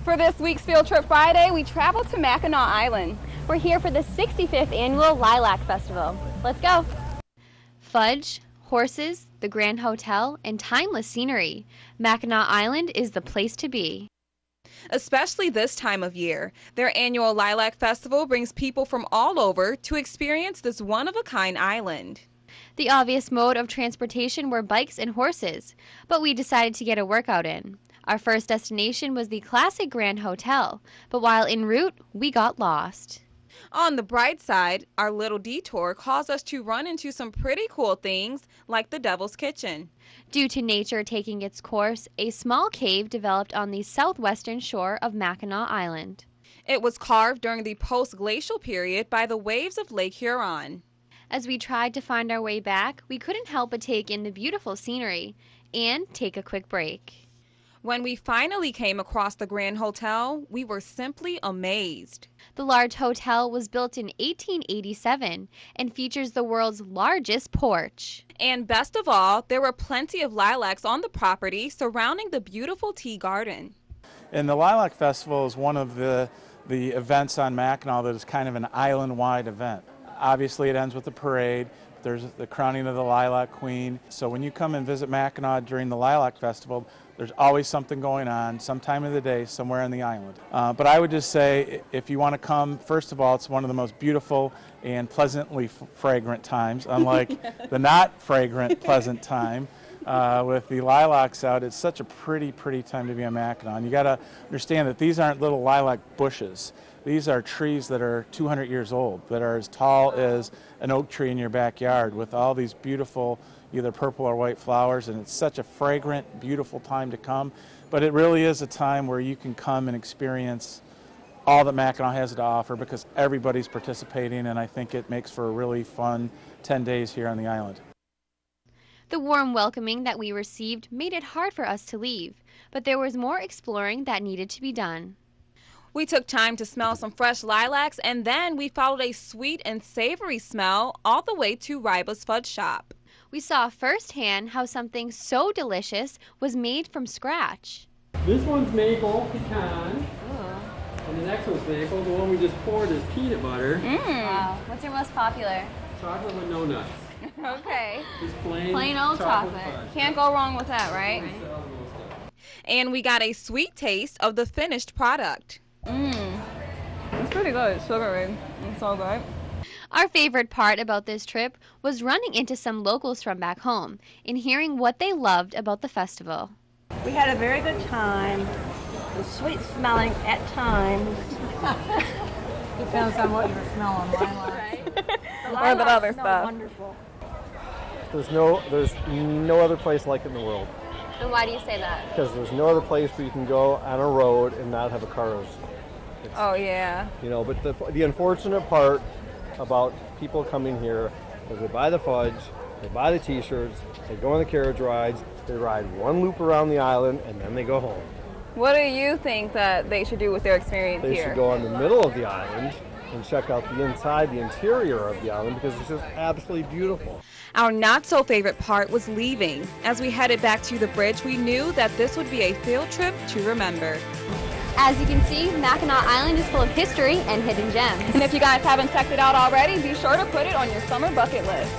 For this week's Field Trip Friday, we traveled to Mackinac Island. We're here for the 65th annual Lilac Festival. Let's go. Fudge, horses, the Grand Hotel, and timeless scenery. Mackinac Island is the place to be. Especially this time of year, their annual Lilac Festival brings people from all over to experience this one-of-a-kind island. The obvious mode of transportation were bikes and horses, but we decided to get a workout in. Our first destination was the classic Grand Hotel, but while en route, we got lost. On the bright side, our little detour caused us to run into some pretty cool things like the Devil's Kitchen. Due to nature taking its course, a small cave developed on the southwestern shore of Mackinac Island. It was carved during the post-glacial period by the waves of Lake Huron. As we tried to find our way back, we couldn't help but take in the beautiful scenery and take a quick break. When we finally came across the Grand Hotel, we were simply amazed. The large hotel was built in 1887 and features the world's largest porch. And best of all, there were plenty of lilacs on the property surrounding the beautiful tea garden. And the Lilac Festival is one of the events on Mackinac that is kind of an island-wide event. Obviously, it ends with a parade. There's the crowning of the Lilac Queen. So when you come and visit Mackinac during the Lilac Festival, there's always something going on, some time of the day, somewhere on the island. But I would just say, if you want to come, first of all, it's one of the most beautiful and pleasantly fragrant times, unlike the not fragrant, pleasant time. With the lilacs out, it's such a pretty time to be on Mackinac. You got to understand that these aren't little lilac bushes. These are trees that are 200 years old, that are as tall as an oak tree in your backyard, with all these beautiful either purple or white flowers, and it's such a fragrant, beautiful time to come. But it really is a time where you can come and experience all that Mackinac has to offer because everybody's participating, and I think it makes for a really fun 10 days here on the island. The warm welcoming that we received made it hard for us to leave, but there was more exploring that needed to be done. We took time to smell some fresh lilacs, and then we followed a sweet and savory smell all the way to Ryba's Fudge Shop. We saw firsthand how something so delicious was made from scratch. This one's maple pecan, and the next one's maple. The one we just poured is peanut butter. Wow. What's your most popular? Chocolate with no nuts. Okay. Just plain old chocolate. Can't go wrong with that, right? And we got a sweet taste of the finished product. It's pretty good. It's sugary. It's so good. Our favorite part about this trip was running into some locals from back home and hearing what they loved about the festival. We had a very good time. It was sweet smelling at times. Depends on what you're smelling, lilac. Or the other stuff. Wonderful. There's no other place like it in the world. And why do you say that? Because there's no other place where you can go on a road and not have a car. Oh, yeah. You know, but the unfortunate part about people coming here is they buy the fudge, they buy the t-shirts, they go on the carriage rides, they ride one loop around the island, and then they go home. What do you think that they should do with their experience They here? should go on the middle of the island and check out the inside, the interior of the island, because it's just absolutely beautiful. Our not-so-favorite part was leaving. As we headed back to the bridge, we knew that this would be a field trip to remember. As you can see, Mackinac Island is full of history and hidden gems. And if you guys haven't checked it out already, be sure to put it on your summer bucket list.